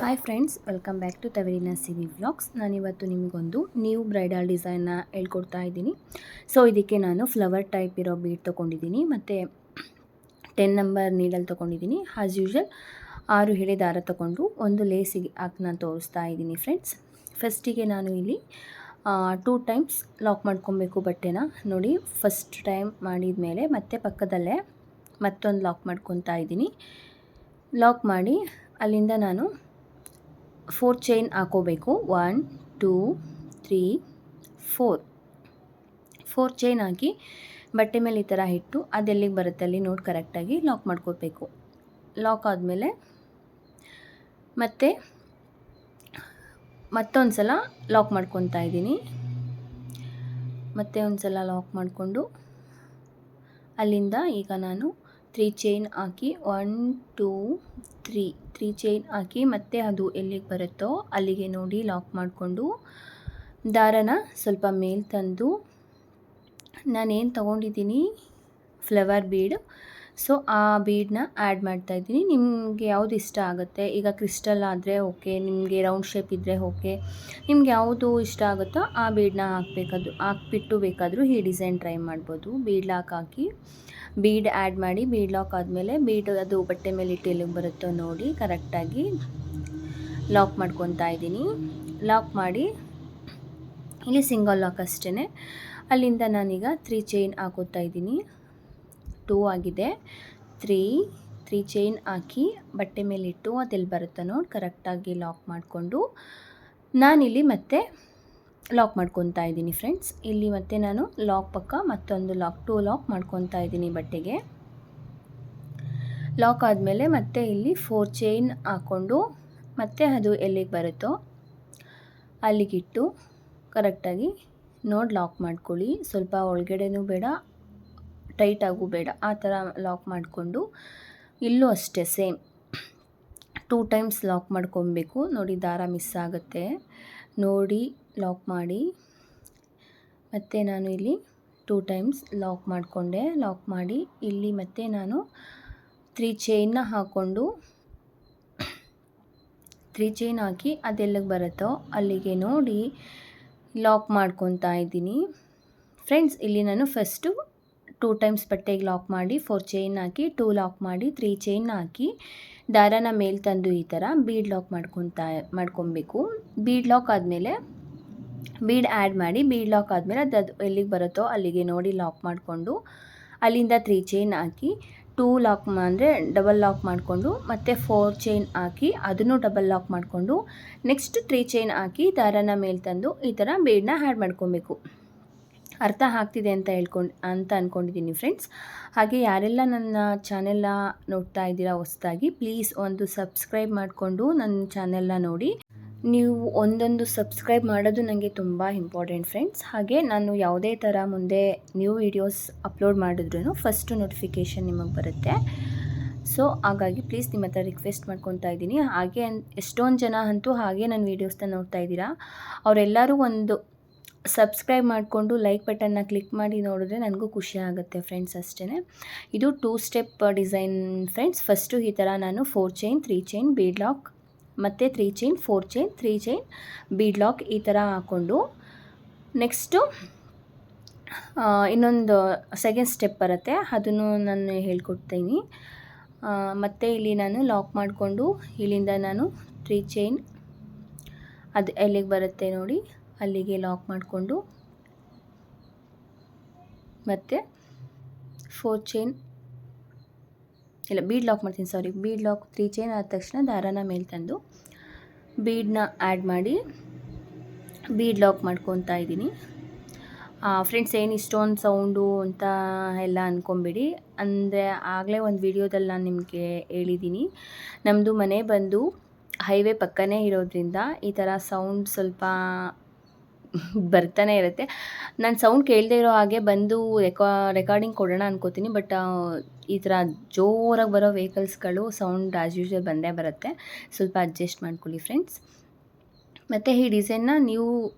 Hi friends, welcome back to ತವರಿನ ಸಿವಿ vlogs. ನಾನಿವತ್ತು ನಿಮಗೊಂದು ನ್ಯೂ ಬ್ರೈಡಲ್ ಡಿಸೈನ್ನ ಹೇಳ್ಕೊಡ್ತಾ ಇದ್ದೀನಿ. ಸೊ ಇದಕ್ಕೆ ನಾನು ಫ್ಲವರ್ ಟೈಪ್ ಇರೋ ಬೀಡ್ ತೊಗೊಂಡಿದ್ದೀನಿ ಮತ್ತು 10 ನಂಬರ್ ನೀಡಲ್ ತೊಗೊಂಡಿದ್ದೀನಿ. ಆ್ಯಸ್ ಯೂಶ್ವಲ್ 6 ಎಳೆ ದಾರ ತೊಗೊಂಡು ಒಂದು ಲೇಸಿಗೆ ಹಾಕಿ ನಾನು ತೋರಿಸ್ತಾ ಇದ್ದೀನಿ ಫ್ರೆಂಡ್ಸ್. ಫಸ್ಟಿಗೆ ನಾನು ಇಲ್ಲಿ 2 ಟೈಮ್ಸ್ ಲಾಕ್ ಮಾಡ್ಕೊಬೇಕು ಬಟ್ಟೆನ. ನೋಡಿ, ಫಸ್ಟ್ ಟೈಮ್ ಮಾಡಿದ ಮೇಲೆ ಮತ್ತೆ ಪಕ್ಕದಲ್ಲೇ ಮತ್ತೊಂದು ಲಾಕ್ ಮಾಡ್ಕೊತಾ ಇದ್ದೀನಿ. ಲಾಕ್ ಮಾಡಿ ಅಲ್ಲಿಂದ ನಾನು 4 ಚೈನ್ ಹಾಕೋಬೇಕು. 1 2 3 4 ಚೈನ್ ಹಾಕಿ ಬಟ್ಟೆ ಮೇಲೆ ಈ ಥರ ಇಟ್ಟು ಅದೆಲ್ಲಿಗೆ ಬರುತ್ತೆ ಅಲ್ಲಿ ನೋಡಿ ಕರೆಕ್ಟಾಗಿ ಲಾಕ್ ಮಾಡ್ಕೋಬೇಕು. ಲಾಕ್ ಆದಮೇಲೆ ಮತ್ತೊಂದು ಸಲ ಲಾಕ್ ಮಾಡ್ಕೊತಾ ಇದ್ದೀನಿ. ಮತ್ತೆ ಒಂದು ಸಲ ಲಾಕ್ ಮಾಡಿಕೊಂಡು ಅಲ್ಲಿಂದ ಈಗ ನಾನು 3 ಚೈನ್ ಹಾಕಿ 1 2 3 ಚೈನ್ ಹಾಕಿ ಮತ್ತೆ ಅದು ಎಲ್ಲಿಗೆ ಬರುತ್ತೋ ಅಲ್ಲಿಗೆ ನೋಡಿ ಲಾಕ್ ಮಾಡಿಕೊಂಡು ದಾರನ ಸ್ವಲ್ಪ ಮೇಲೆ ತಂದು ನಾನೇನು ತೊಗೊಂಡಿದ್ದೀನಿ ಫ್ಲವರ್ ಬೀಡ್, ಸೊ ಆ ಬೀಡನ್ನ ಆ್ಯಡ್ ಮಾಡ್ತಾಯಿದ್ದೀನಿ. ನಿಮಗೆ ಯಾವುದು ಇಷ್ಟ ಆಗುತ್ತೆ, ಈಗ ಕ್ರಿಸ್ಟಲ್ ಆದರೆ ಓಕೆ, ನಿಮಗೆ ರೌಂಡ್ ಶೇಪ್ ಇದ್ದರೆ ಓಕೆ, ನಿಮ್ಗೆ ಯಾವುದು ಇಷ್ಟ ಆಗುತ್ತೋ ಆ ಬೀಡನ್ನ ಹಾಕ್ಬಿಟ್ಟು ಬೇಕಾದರೂ ಈ ಡಿಸೈನ್ ಟ್ರೈ ಮಾಡ್ಬೋದು. ಬೀಡ್ ಲಾಕ್ ಹಾಕಿ ಬೀಡ್ ಆ್ಯಡ್ ಮಾಡಿ ಬೀಡ್ ಲಾಕ್ ಆದಮೇಲೆ ಬೀಡ್ ಅದು ಬಟ್ಟೆ ಮೇಲೆ ಇಟ್ಟು ಎಲ್ಲಿಗೆ ಬರುತ್ತೋ ನೋಡಿ ಕರೆಕ್ಟಾಗಿ ಲಾಕ್ ಮಾಡ್ಕೊತಾ ಇದ್ದೀನಿ. ಲಾಕ್ ಮಾಡಿ ಇಲ್ಲಿ ಸಿಂಗಲ್ ಲಾಕ್ ಅಷ್ಟೇ. ಅಲ್ಲಿಂದ ನಾನೀಗ 3 ಚೈನ್ ಹಾಕೋತಾ ಇದ್ದೀನಿ. 2 ಆಗಿದೆ. 3 ಚೈನ್ ಹಾಕಿ ಬಟ್ಟೆ ಮೇಲೆ ಇಟ್ಟು ಅದೆಲ್ಲಿ ಬರುತ್ತೋ ನೋಡಿ ಕರೆಕ್ಟಾಗಿ ಲಾಕ್ ಮಾಡಿಕೊಂಡು ನಾನಿಲ್ಲಿ ಮತ್ತೆ ಲಾಕ್ ಮಾಡ್ಕೊತಾ ಇದ್ದೀನಿ ಫ್ರೆಂಡ್ಸ್. ಇಲ್ಲಿ ಮತ್ತೆ ನಾನು ಲಾಕ್ ಪಕ್ಕ ಮತ್ತೊಂದು ಲಾಕ್ 2 ಲಾಕ್ ಮಾಡ್ಕೊತಾ ಇದ್ದೀನಿ ಬಟ್ಟೆಗೆ. ಲಾಕ್ ಆದಮೇಲೆ ಮತ್ತೆ ಇಲ್ಲಿ 4 ಚೈನ್ ಹಾಕ್ಕೊಂಡು ಮತ್ತೆ ಅದು ಎಲ್ಲಿಗೆ ಬರುತ್ತೋ ಅಲ್ಲಿಗಿಟ್ಟು ಕರೆಕ್ಟಾಗಿ ನೋಡಿ ಲಾಕ್ ಮಾಡ್ಕೊಳ್ಳಿ. ಸ್ವಲ್ಪ ಒಳಗಡೆನೂ ಬೇಡ, ಟೈಟಾಗೂ ಬೇಡ, ಆ ಥರ ಲಾಕ್ ಮಾಡಿಕೊಂಡು ಇಲ್ಲೂ ಅಷ್ಟೇ ಸೇಮ್ 2 ಟೈಮ್ಸ್ ಲಾಕ್ ಮಾಡ್ಕೊಬೇಕು. ನೋಡಿ ದಾರ ಮಿಸ್ ಆಗುತ್ತೆ, ನೋಡಿ ಲಾಕ್ ಮಾಡಿ. ಮತ್ತು ನಾನು ಇಲ್ಲಿ 2 ಟೈಮ್ಸ್ ಲಾಕ್ ಮಾಡಿಕೊಂಡೆ. ಲಾಕ್ ಮಾಡಿ ಇಲ್ಲಿ ಮತ್ತೆ ನಾನು 3 ಚೈನ್ನ ಹಾಕ್ಕೊಂಡು 3 ಚೈನ್ ಹಾಕಿ ಅದೆಲ್ಲಿಗೆ ಬರುತ್ತೋ ಅಲ್ಲಿಗೆ ನೋಡಿ ಲಾಕ್ ಮಾಡ್ಕೊತಾ ಇದ್ದೀನಿ ಫ್ರೆಂಡ್ಸ್. ಇಲ್ಲಿ ನಾನು ಫಸ್ಟು 2 ಟೈಮ್ಸ್ ಬಟ್ಟೆಗೆ ಲಾಕ್ ಮಾಡಿ 4 ಚೈನ್ ಹಾಕಿ 2 ಲಾಕ್ ಮಾಡಿ 3 ಚೈನ್ ಹಾಕಿ ದಾರನ ಮೇಲೆ ತಂದು ಈ ಥರ ಬೀಡ್ ಲಾಕ್ ಮಾಡ್ಕೊಬೇಕು. ಬೀಡ್ ಲಾಕ್ ಆದಮೇಲೆ ಬೀಡ್ ಆ್ಯಡ್ ಮಾಡಿ ಬೀಡ್ ಲಾಕ್ ಆದಮೇಲೆ ಅದು ಎಲ್ಲಿಗೆ ಬರುತ್ತೋ ಅಲ್ಲಿಗೆ ನೋಡಿ ಲಾಕ್ ಮಾಡಿಕೊಂಡು ಅಲ್ಲಿಂದ 3 ಚೈನ್ ಹಾಕಿ 2 ಲಾಕ್ ಅಂದರೆ ಡಬಲ್ ಲಾಕ್ ಮಾಡಿಕೊಂಡು ಮತ್ತೆ 4 ಚೈನ್ ಹಾಕಿ ಅದನ್ನು ಡಬಲ್ ಲಾಕ್ ಮಾಡಿಕೊಂಡು ನೆಕ್ಸ್ಟ್ 3 ಚೈನ್ ಹಾಕಿ ದಾರನ ಮೇಲೆ ತಂದು ಈ ಥರ ಬೀಡನ್ನ ಆ್ಯಡ್ ಮಾಡ್ಕೊಬೇಕು. ಅರ್ಥ ಆಗ್ತಿದೆ ಅಂತ ಅಂದ್ಕೊಂಡಿದ್ದೀನಿ ಫ್ರೆಂಡ್ಸ್. ಹಾಗೆ ಯಾರೆಲ್ಲ ನನ್ನ ಚಾನೆಲ್ನ ನೋಡ್ತಾ ಇದ್ದೀರಾ ಹೊಸದಾಗಿ, ಪ್ಲೀಸ್ ಒಂದು ಸಬ್ಸ್ಕ್ರೈಬ್ ಮಾಡಿಕೊಂಡು ನನ್ನ ಚಾನೆಲ್ನ ನೋಡಿ. ನೀವು ಒಂದೊಂದು ಸಬ್ಸ್ಕ್ರೈಬ್ ಮಾಡೋದು ನನಗೆ ತುಂಬ ಇಂಪಾರ್ಟೆಂಟ್ ಫ್ರೆಂಡ್ಸ್. ಹಾಗೆ ನಾನು ಯಾವುದೇ ಥರ ಮುಂದೆ ನ್ಯೂ ವೀಡಿಯೋಸ್ ಅಪ್ಲೋಡ್ ಮಾಡಿದ್ರೂ ಫಸ್ಟು ನೋಟಿಫಿಕೇಷನ್ ನಿಮಗೆ ಬರುತ್ತೆ. ಸೊ ಹಾಗಾಗಿ ಪ್ಲೀಸ್ ನಿಮ್ಮ ಹತ್ರ ರಿಕ್ವೆಸ್ಟ್ ಮಾಡ್ಕೊತಾ ಇದ್ದೀನಿ. ಹಾಗೆ ಎಷ್ಟೊಂದು ಜನ ಅಂತೂ ಹಾಗೆ ನನ್ನ ವೀಡಿಯೋಸ್ನ ನೋಡ್ತಾ ಇದ್ದೀರಾ, ಅವರೆಲ್ಲರೂ ಒಂದು ಸಬ್ಸ್ಕ್ರೈಬ್ ಮಾಡಿಕೊಂಡು ಲೈಕ್ ಬಟನ್ನ ಕ್ಲಿಕ್ ಮಾಡಿ ನೋಡಿದ್ರೆ ನನಗೂ ಖುಷಿ ಆಗುತ್ತೆ ಫ್ರೆಂಡ್ಸ್ ಅಷ್ಟೇ. ಇದು 2 ಸ್ಟೆಪ್ ಡಿಸೈನ್ ಫ್ರೆಂಡ್ಸ್. ಫಸ್ಟು ಈ ಥರ ನಾನು 4 ಚೈನ್ 3 ಚೈನ್ ಬೀಡ್ ಲಾಕ್ ಮತ್ತು 3 chain 4 chain 3 chain bead lock ಈ ಥರ ಹಾಕ್ಕೊಂಡು ನೆಕ್ಸ್ಟು ಇನ್ನೊಂದು ಸೆಕೆಂಡ್ ಸ್ಟೆಪ್ ಬರುತ್ತೆ, ಅದನ್ನು ನಾನು ಹೇಳ್ಕೊಡ್ತೀನಿ. ಮತ್ತು ಇಲ್ಲಿ ನಾನು ಲಾಕ್ ಮಾಡಿಕೊಂಡು ಇಲ್ಲಿಂದ ನಾನು 3 ಚೈನ್ ಅದು ಎಲ್ಲಿಗೆ ಬರುತ್ತೆ ನೋಡಿ ಅಲ್ಲಿಗೆ ಲಾಕ್ ಮಾಡಿಕೊಂಡು ಮತ್ತು 4 ಚೈನ್ ಇಲ್ಲ ಬೀಡ್ ಲಾಕ್ ಮಾಡ್ತೀನಿ, ಬೀಡ್ ಲಾಕ್ 3 ಚೈನ್ ಆದ ತಕ್ಷಣ ದಾರನ ಮೇಲೆ ತಂದು ಬೀಡನ್ನ ಆ್ಯಡ್ ಮಾಡಿ ಬೀಡ್ ಲಾಕ್ ಮಾಡ್ಕೊತಾ ಇದ್ದೀನಿ ಫ್ರೆಂಡ್ಸ್. ಏನು ಇಷ್ಟೊಂದು ಸೌಂಡು ಅಂತ ಎಲ್ಲ ಅಂದ್ಕೊಂಬಿಡಿ, ಅಂದರೆ ಆಗಲೇ ಒಂದು ವಿಡಿಯೋದಲ್ಲಿ ನಾನು ನಿಮಗೆ ಹೇಳಿದ್ದೀನಿ, ನಮ್ಮದು ಮನೆ ಬಂದು ಹೈವೇ ಪಕ್ಕನೇ ಇರೋದ್ರಿಂದ ಈ ಥರ ಸೌಂಡ್ ಸ್ವಲ್ಪ ಬರ್ತಾನೆ ಇರುತ್ತೆ. ನಾನು ಸೌಂಡ್ ಕೇಳದೇ ಇರೋ ಹಾಗೆ ಬಂದು ರೆಕಾರ್ಡಿಂಗ್ ಕೊಡೋಣ ಅನ್ಕೋತೀನಿ, ಬಟ್ ಈ ಥರ ಜೋರಾಗಿ ಬರೋ ವೆಹಿಕಲ್ಸ್ಗಳು ಸೌಂಡ್ ಆ್ಯಸ್ ಯೂಶ್ವಲ್ ಬಂದೇ ಬರುತ್ತೆ. ಸ್ವಲ್ಪ ಅಡ್ಜಸ್ಟ್ ಮಾಡ್ಕೊಳ್ಳಿ ಫ್ರೆಂಡ್ಸ್. ಮತ್ತು ಈ ಡಿಸೈನ್ನ ನೀವು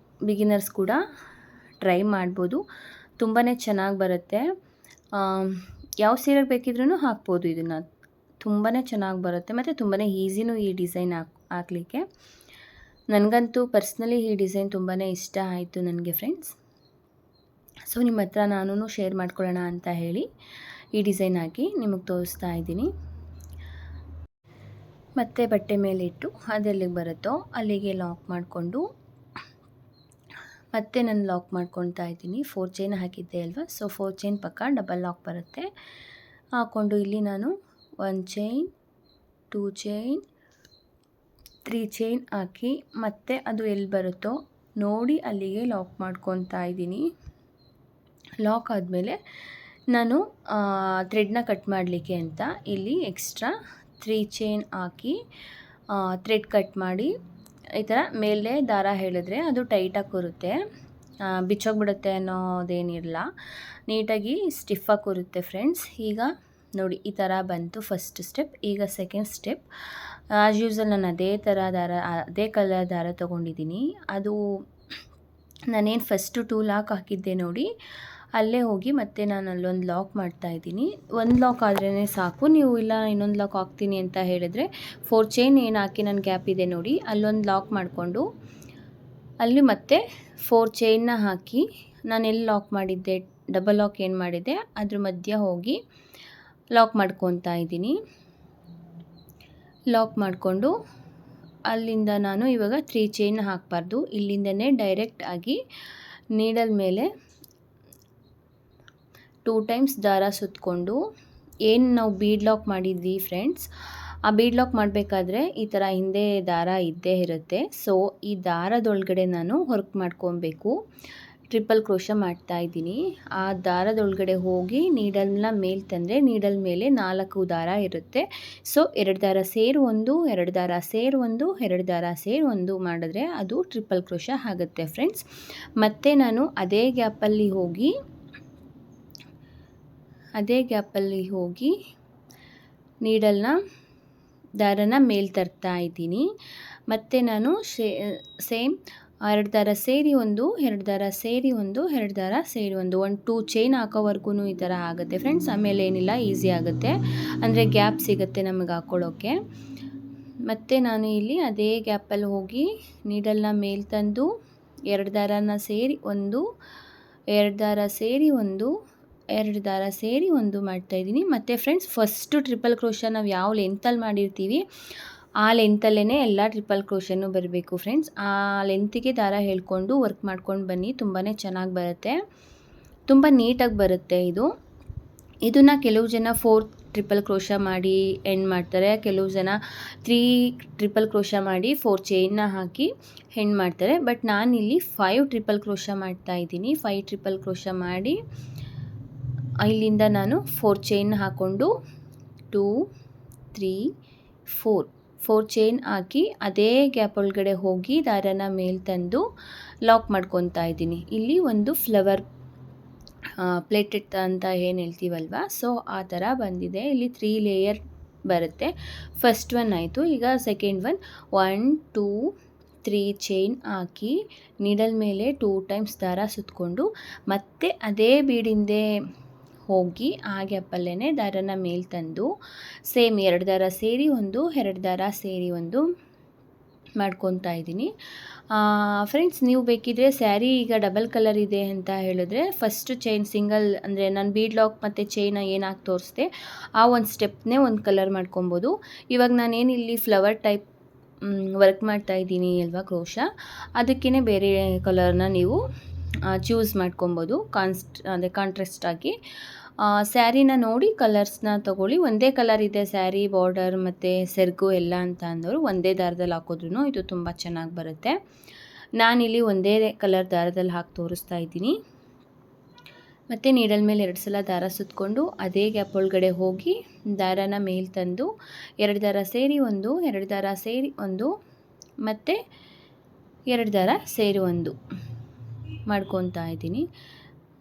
ಬಿಗಿನರ್ಸ್ ಕೂಡ ಟ್ರೈ ಮಾಡ್ಬೋದು, ತುಂಬಾ ಚೆನ್ನಾಗಿ ಬರುತ್ತೆ. ಯಾವ ಸೀರೆಗೆ ಬೇಕಿದ್ರೂ ಹಾಕ್ಬೋದು ಇದನ್ನು. ತುಂಬಾ ಚೆನ್ನಾಗಿ ಬರುತ್ತೆ ಮತ್ತು ತುಂಬಾ ಈಸಿನೂ ಈ ಡಿಸೈನ್ ಹಾಕಲಿಕ್ಕೆ. ನನಗಂತೂ ಪರ್ಸ್ನಲಿ ಈ ಡಿಸೈನ್ ತುಂಬಾ ಇಷ್ಟ ಆಯಿತು ನನಗೆ ಫ್ರೆಂಡ್ಸ್. ಸೊ ನಿಮ್ಮ ಹತ್ರ ನಾನು ಶೇರ್ ಮಾಡ್ಕೊಳ್ಳೋಣ ಅಂತ ಹೇಳಿ ಈ ಡಿಸೈನ್ ಹಾಕಿ ನಿಮಗೆ ತೋರಿಸ್ತಾ ಇದ್ದೀನಿ. ಮತ್ತೆ ಬಟ್ಟೆ ಮೇಲಿಟ್ಟು ಅದೆಲ್ಲಿಗೆ ಬರುತ್ತೋ ಅಲ್ಲಿಗೆ ಲಾಕ್ ಮಾಡಿಕೊಂಡು ಮತ್ತೆ ನಾನು ಲಾಕ್ ಮಾಡ್ಕೊತಾ ಇದ್ದೀನಿ. 4 ಚೈನ್ ಹಾಕಿದ್ದೆ ಅಲ್ವಾ, ಸೊ 4 ಚೈನ್ ಪಕ್ಕ ಡಬಲ್ ಲಾಕ್ ಬರುತ್ತೆ. ಹಾಕ್ಕೊಂಡು ಇಲ್ಲಿ ನಾನು 1 ಚೈನ್, 2 ಚೈನ್, 3 ಚೈನ್ ಹಾಕಿ ಮತ್ತೆ ಅದು ಎಲ್ಲಿ ಬರುತ್ತೋ ನೋಡಿ ಅಲ್ಲಿಗೆ ಲಾಕ್ ಮಾಡ್ಕೊತಾ ಇದ್ದೀನಿ. ಲಾಕ್ ಆದಮೇಲೆ ನಾನು ಥ್ರೆಡ್ನ ಕಟ್ ಮಾಡಲಿಕ್ಕೆ ಅಂತ ಇಲ್ಲಿ ಎಕ್ಸ್ಟ್ರಾ 3 ಚೈನ್ ಹಾಕಿ ಥ್ರೆಡ್ ಕಟ್ ಮಾಡಿ ಈ ಥರ ಮೇಲೆ ದಾರ ಹೇಳಿದ್ರೆ ಅದು ಟೈಟಾಗಿ ಕೂರುತ್ತೆ, ಬಿಚ್ಚೋಗ್ಬಿಡುತ್ತೆ ಅನ್ನೋದೇನಿರಲ್ಲ, ನೀಟಾಗಿ ಸ್ಟಿಫಾಗಿ ಕೂರುತ್ತೆ ಫ್ರೆಂಡ್ಸ್. ಈಗ ನೋಡಿ ಈ ಥರ ಬಂತು ಫಸ್ಟ್ ಸ್ಟೆಪ್. ಈಗ ಸೆಕೆಂಡ್ ಸ್ಟೆಪ್ ಆ್ಯಸ್ ಯೂಸಲ್ ನಾನು ಅದೇ ಕಲರ್ ದಾರ ತೊಗೊಂಡಿದ್ದೀನಿ. ಅದು ನಾನೇನು ಫಸ್ಟು 2 ಲಾಕ್ ಹಾಕಿದ್ದೆ ನೋಡಿ, ಅಲ್ಲೇ ಹೋಗಿ ಮತ್ತೆ ನಾನು ಅಲ್ಲೊಂದು ಲಾಕ್ ಮಾಡ್ತಾಯಿದ್ದೀನಿ. ಒಂದು ಲಾಕ್ ಆದ್ರೇ ಸಾಕು. ನೀವು ಇಲ್ಲ ಇನ್ನೊಂದು ಲಾಕ್ ಹಾಕ್ತೀನಿ ಅಂತ ಹೇಳಿದ್ರೆ 4 ಚೈನ್ ಏನು ಹಾಕಿ ನನ್ನ ಗ್ಯಾಪ್ ಇದೆ ನೋಡಿ, ಅಲ್ಲೊಂದು ಲಾಕ್ ಮಾಡಿಕೊಂಡು ಅಲ್ಲಿ ಮತ್ತೆ 4 ಚೈನ್ನ ಹಾಕಿ ನಾನು ಎಲ್ಲಿ ಲಾಕ್ ಮಾಡಿದ್ದೆ ಡಬಲ್ ಲಾಕ್ ಏನು ಮಾಡಿದ್ದೆ ಅದ್ರ ಮಧ್ಯ ಹೋಗಿ ಲಾಕ್ ಮಾಡ್ಕೊತಾ ಇದ್ದೀನಿ. ಲಾಕ್ ಮಾಡಿಕೊಂಡು ಅಲ್ಲಿಂದ ನಾನು ಇವಾಗ 3 ಚೈನ್ ಹಾಕಬಾರ್ದು, ಇಲ್ಲಿಂದನೇ ಡೈರೆಕ್ಟ್ ಆಗಿ ನೀಡಲ್ ಮೇಲೆ 2 ಟೈಮ್ಸ್ ದಾರ ಸುತ್ತಕೊಂಡು ಏನು ನಾವು ಬೀಡ್ ಲಾಕ್ ಮಾಡಿದ್ವಿ ಫ್ರೆಂಡ್ಸ್, ಆ ಬೀಡ್ ಲಾಕ್ ಮಾಡಬೇಕಾದ್ರೆ ಈ ಥರ ಹಿಂದೆ ದಾರ ಇದ್ದೇ ಇರುತ್ತೆ. ಸೊ ಈ ದಾರದೊಳಗಡೆ ನಾನು ವರ್ಕ್ ಮಾಡ್ಕೊಬೇಕು. ಟ್ರಿಪಲ್ ಕ್ರೋಶ ಮಾಡ್ತಾಯಿದ್ದೀನಿ. ಆ ದಾರದೊಳಗಡೆ ಹೋಗಿ ನೀಡಲ್ನ ಮೇಲೆ ತಂದರೆ ನೀಡಲ್ ಮೇಲೆ 4 ದಾರ ಇರುತ್ತೆ. ಸೊ 2 ದಾರ ಸೇರಿ 1, 2 ದಾರ ಸೇರಿ 1, 2 ದಾರ ಸೇರಿ 1 ಮಾಡಿದ್ರೆ ಅದು ಟ್ರಿಪಲ್ ಕ್ರೋಶ ಆಗುತ್ತೆ ಫ್ರೆಂಡ್ಸ್. ಮತ್ತು ನಾನು ಅದೇ ಗ್ಯಾಪಲ್ಲಿ ಹೋಗಿ ನೀಡಲ್ನ ದಾರನ ಮೇಲೆ ತರ್ತಾ ಇದ್ದೀನಿ. ಮತ್ತು ನಾನು ಸೇಮ್ 2 ದಾರ ಸೇರಿ 1, 2 ದಾರ ಸೇರಿ 1, 2 ದಾರ ಸೇರಿ 1, 2 ಚೈನ್ ಹಾಕೋವರೆಗೂ ಈ ಥರ ಆಗುತ್ತೆ ಫ್ರೆಂಡ್ಸ್. ಆಮೇಲೆ ಏನಿಲ್ಲ, ಈಸಿ ಆಗುತ್ತೆ, ಅಂದರೆ ಗ್ಯಾಪ್ ಸಿಗುತ್ತೆ ನಮಗೆ ಹಾಕ್ಕೊಳ್ಳೋಕ್ಕೆ. ಮತ್ತು ನಾನು ಇಲ್ಲಿ ಅದೇ ಗ್ಯಾಪಲ್ಲಿ ಹೋಗಿ ನೀಡಲ್ನ ಮೇಲೆ ತಂದು 2 ದಾರನ ಸೇರಿ 1, 2 ದಾರ ಸೇರಿ 1, 2 ದಾರ ಸೇರಿ 1 ಮಾಡ್ತಾಯಿದ್ದೀನಿ. ಮತ್ತು ಫ್ರೆಂಡ್ಸ್ ಫಸ್ಟು ಟ್ರಿಪಲ್ ಕ್ರೋಶ ನಾವು ಯಾವ ಲೆಂತಲ್ಲಿ ಮಾಡಿರ್ತೀವಿ ಆ ಲೆಂತಲ್ಲೇ ಎಲ್ಲ ಟ್ರಿಪಲ್ ಕ್ರೋಶನೂ ಬರಬೇಕು ಫ್ರೆಂಡ್ಸ್. ಆ ಲೆಂತಿಗೆ ದಾರ ಹೇಳ್ಕೊಂಡು ವರ್ಕ್ ಮಾಡ್ಕೊಂಡು ಬನ್ನಿ, ತುಂಬಾ ಚೆನ್ನಾಗಿ ಬರುತ್ತೆ, ತುಂಬ ನೀಟಾಗಿ ಬರುತ್ತೆ ಇದನ್ನು ಕೆಲವು ಜನ 4 ಟ್ರಿಪಲ್ ಕ್ರೋಶ ಮಾಡಿ ಎಂಡ್ ಮಾಡ್ತಾರೆ, ಕೆಲವು ಜನ 3 ಟ್ರಿಪಲ್ ಕ್ರೋಶ ಮಾಡಿ 4 ಚೈನ್ನ ಹಾಕಿ ಎಂಡ್ ಮಾಡ್ತಾರೆ. ಬಟ್ ನಾನಿಲ್ಲಿ 5 ಟ್ರಿಪಲ್ ಕ್ರೋಶ ಮಾಡ್ತಾಯಿದ್ದೀನಿ. 5 ಟ್ರಿಪಲ್ ಕ್ರೋಶ ಮಾಡಿ ಇಲ್ಲಿಂದ ನಾನು 4 ಚೈನ್ ಹಾಕ್ಕೊಂಡು 2, 3, 4 ಚೈನ್ ಹಾಕಿ ಅದೇ ಗ್ಯಾಪ್ ಒಳಗಡೆ ಹೋಗಿ ದಾರನ ಮೇಲೆ ತಂದು ಲಾಕ್ ಮಾಡ್ಕೊತಾ ಇದ್ದೀನಿ. ಇಲ್ಲಿ ಒಂದು ಫ್ಲವರ್ ಪ್ಲೇಟೆಡ್ ಅಂತ ಏನು ಹೇಳ್ತೀವಲ್ವ, ಸೊ ಆ ಥರ ಬಂದಿದೆ. ಇಲ್ಲಿ 3 ಲೇಯರ್ ಬರುತ್ತೆ. ಫಸ್ಟ್ ಒನ್ ಆಯಿತು. ಈಗ ಸೆಕೆಂಡ್ ಒನ್ 1, 2, 3 ಚೈನ್ ಹಾಕಿ ನೀಡಲ್ ಮೇಲೆ 2 ಟೈಮ್ಸ್ ದಾರ ಸುತ್ತಕೊಂಡು ಮತ್ತೆ ಅದೇ ಬೀಡಿಂದೆ ಹೋಗಿ ಆ ಗ್ಯಾಪಲ್ಲೇ ದಾರನ ಮೇಲೆ ತಂದು ಸೇಮ್ 2 ದಾರ ಸೇರಿ 1, 2 ದಾರ ಸೇರಿ 1 ಮಾಡ್ಕೊತಾ ಇದ್ದೀನಿ. ಫ್ರೆಂಡ್ಸ್ ನೀವು ಬೇಕಿದ್ರೆ ಸ್ಯಾರಿ ಈಗ ಡಬಲ್ ಕಲರ್ ಇದೆ ಅಂತ ಹೇಳಿದ್ರೆ ಫಸ್ಟ್ ಚೈನ್ ಸಿಂಗಲ್, ಅಂದರೆ ನಾನು ಬೀಡ್ ಲಾಕ್ ಮತ್ತು ಚೈನ ಏನಾಗಿ ತೋರಿಸ್ದೆ ಆ ಒಂದು ಸ್ಟೆಪ್ನೇ ಒಂದು ಕಲರ್ ಮಾಡ್ಕೊಬೋದು. ಇವಾಗ ನಾನೇನು ಇಲ್ಲಿ ಫ್ಲವರ್ ಟೈಪ್ ವರ್ಕ್ ಮಾಡ್ತಾ ಇದ್ದೀನಿ ಅಲ್ವಾ ಕ್ರೋಶ, ಅದಕ್ಕೇ ಬೇರೆ ಕಲರ್ನ ನೀವು ಚೂಸ್ ಮಾಡ್ಕೊಬೋದು ಅಂದರೆ ಕಾಂಟ್ರಾಸ್ಟ್ ಆಗಿ. ಸ್ಯಾರಿನ ನೋಡಿ ಕಲರ್ಸ್ನ ತೊಗೊಳ್ಳಿ. ಒಂದೇ ಕಲರ್ ಇದೆ ಸ್ಯಾರಿ ಬಾರ್ಡರ್ ಮತ್ತು ಸೆರಗು ಎಲ್ಲ ಅಂತ ಅಂದವರು ಒಂದೇ ದಾರದಲ್ಲಿ ಹಾಕಿದ್ರೂ ಇದು ತುಂಬ ಚೆನ್ನಾಗಿ ಬರುತ್ತೆ. ನಾನಿಲ್ಲಿ ಒಂದೇ ಕಲರ್ ದಾರದಲ್ಲಿ ಹಾಕಿ ತೋರಿಸ್ತಾ ಇದ್ದೀನಿ. ಮತ್ತು ನೀಡಲ್ ಮೇಲೆ 2 ಸಲ ದಾರ ಸುತ್ತಕೊಂಡು ಅದೇ ಗ್ಯಾಪ್ ಒಳಗಡೆ ಹೋಗಿ ದಾರನ ಮೇಲೆ ತಂದು 2 ದಾರ ಸೇರಿ 1, 2 ದಾರ ಸೇರಿ 1 ಮತ್ತು 2 ದಾರ ಸೇರಿ 1 ಮಾಡ್ಕೊತಾ ಇದ್ದೀನಿ.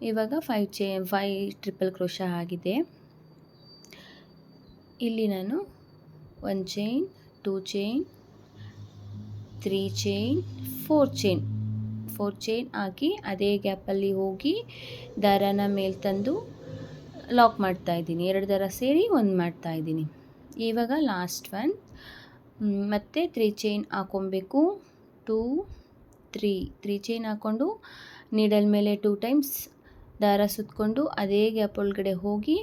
ಇವಾಗ 5 ಟ್ರಿಪಲ್ ಕ್ರೋಶ ಆಗಿದೆ. ಇಲ್ಲಿ ನಾನು 1 ಚೈನ್, 2 ಚೈನ್, 3 ಚೈನ್, 4 ಚೈನ್ ಹಾಕಿ ಅದೇ ಗ್ಯಾಪಲ್ಲಿ ಹೋಗಿ ದಾರನ ಮೇಲೆ ತಂದು ಲಾಕ್ ಮಾಡ್ತಾಯಿದ್ದೀನಿ. 2 ದಾರ ಸೇರಿ 1 ಮಾಡ್ತಾಯಿದ್ದೀನಿ. ಇವಾಗ ಲಾಸ್ಟ್ ಒನ್. ಮತ್ತು 3 ಚೈನ್ ಹಾಕ್ಕೊಬೇಕು. 2 3 ಚೈನ್ ಹಾಕ್ಕೊಂಡು ನೀಡಲ್ ಮೇಲೆ 2 ಟೈಮ್ಸ್ ದಾರ ಸುತ್ತಕೊಂಡು ಅದೇ ಗ್ಯಾಪ್ ಒಳಗಡೆ ಹೋಗಿ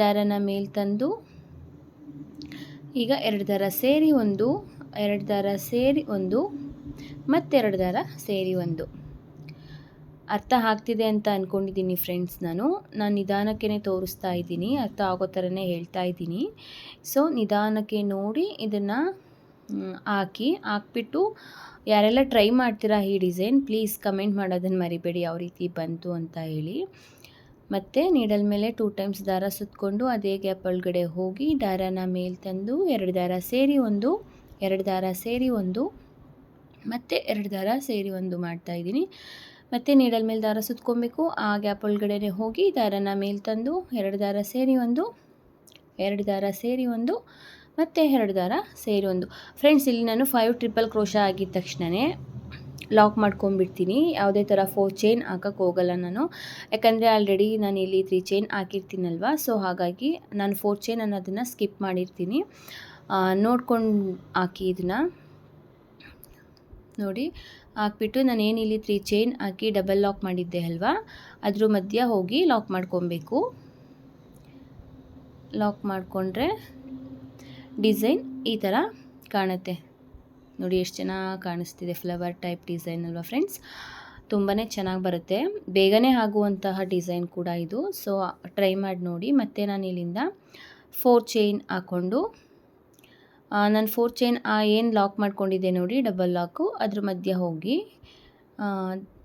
ದಾರನ ಮೇಲೆ ತಂದು ಈಗ 2 ದಾರ ಸೇರಿ 1, 2 ದಾರ ಸೇರಿ 1, ಮತ್ತೆರಡು ದಾರ ಸೇರಿ 1. ಅರ್ಥ ಆಗ್ತಿದೆ ಅಂತ ಅಂದ್ಕೊಂಡಿದ್ದೀನಿ ಫ್ರೆಂಡ್ಸ್. ನಾನು ನಿಧಾನಕ್ಕೆ ತೋರಿಸ್ತಾ ಇದ್ದೀನಿ, ಅರ್ಥ ಆಗೋ ಥರನೇ ಹೇಳ್ತಾ ಇದ್ದೀನಿ. ಸೊ ನಿಧಾನಕ್ಕೆ ನೋಡಿ ಇದನ್ನು ಹಾಕ್ಬಿಟ್ಟು ಯಾರೆಲ್ಲ ಟ್ರೈ ಮಾಡ್ತೀರಾ ಈ ಡಿಸೈನ್, ಪ್ಲೀಸ್ ಕಮೆಂಟ್ ಮಾಡೋದನ್ನು ಮರಿಬೇಡಿ ಯಾವ ರೀತಿ ಬಂತು ಅಂತ ಹೇಳಿ. ಮತ್ತು ನೀಡಲ್ ಮೇಲೆ 2 ಟೈಮ್ಸ್ ದಾರ ಸುತ್ತಕೊಂಡು ಅದೇ ಗ್ಯಾಪ್ ಒಳಗಡೆ ಹೋಗಿ ದಾರನ ಮೇಲೆ ತಂದು 2 ದಾರ ಸೇರಿ 1, 2 ದಾರ ಸೇರಿ 1, ಮತ್ತು 2 ದಾರ ಸೇರಿ 1 ಮಾಡ್ತಾಯಿದ್ದೀನಿ. ಮತ್ತು ನೀಡಲ್ ಮೇಲೆ ದಾರ ಸುತ್ಕೊಬೇಕು. ಆ ಗ್ಯಾಪ್ ಒಳಗಡೆ ಹೋಗಿ ದಾರನ ಮೇಲೆ ತಂದು 2 ದಾರ ಸೇರಿ 1, 2 ದಾರ ಸೇರಿ 1, ಮತ್ತು 2 ದಾರ ಸೇರಿ 1. ಫ್ರೆಂಡ್ಸ್, ಇಲ್ಲಿ ನಾನು 5 ಟ್ರಿಪಲ್ ಕ್ರೋಶ ಆಗಿದ ತಕ್ಷಣವೇ ಲಾಕ್ ಮಾಡ್ಕೊಂಡ್ಬಿಡ್ತೀನಿ. ಯಾವುದೇ ಥರ 4 ಚೈನ್ ಹಾಕೋಕ್ಕೆ ಹೋಗಲ್ಲ ನಾನು, ಯಾಕಂದರೆ ಆಲ್ರೆಡಿ ನಾನು ಇಲ್ಲಿ 3 ಚೈನ್ ಹಾಕಿರ್ತೀನಲ್ವ. ಸೊ ಹಾಗಾಗಿ ನಾನು 4 ಚೈನ್ ಅನ್ನೋದನ್ನು ಸ್ಕಿಪ್ ಮಾಡಿರ್ತೀನಿ. ನೋಡ್ಕೊಂಡು ಹಾಕಿ ಇದನ್ನು ನೋಡಿ. ಹಾಕ್ಬಿಟ್ಟು ನಾನೇನು ಇಲ್ಲಿ 3 ಚೈನ್ ಹಾಕಿ ಡಬಲ್ ಲಾಕ್ ಮಾಡಿದ್ದೆ ಅಲ್ವಾ, ಅದ್ರ ಮಧ್ಯ ಹೋಗಿ ಲಾಕ್ ಮಾಡ್ಕೊಬೇಕು. ಲಾಕ್ ಮಾಡಿಕೊಂಡ್ರೆ ಡಿಸೈನ್ ಈ ಥರ ಕಾಣುತ್ತೆ ನೋಡಿ. ಎಷ್ಟು ಚೆನ್ನಾಗಿ ಕಾಣಿಸ್ತಿದೆ, ಫ್ಲವರ್ ಟೈಪ್ ಡಿಸೈನ್ ಅಲ್ವಾ ಫ್ರೆಂಡ್ಸ್. ತುಂಬಾ ಚೆನ್ನಾಗಿ ಬರುತ್ತೆ, ಬೇಗನೆ ಆಗುವಂತಹ ಡಿಸೈನ್ ಕೂಡ ಇದು. ಸೊ ಟ್ರೈ ಮಾಡಿ ನೋಡಿ. ಮತ್ತು ನಾನು ಇಲ್ಲಿಂದ 4 ಚೈನ್ ಹಾಕ್ಕೊಂಡು ನಾನು 4 ಚೈನ್ ಏನು ಲಾಕ್ ಮಾಡ್ಕೊಂಡಿದ್ದೆ ನೋಡಿ ಡಬಲ್ ಲಾಕು, ಅದ್ರ ಮಧ್ಯ ಹೋಗಿ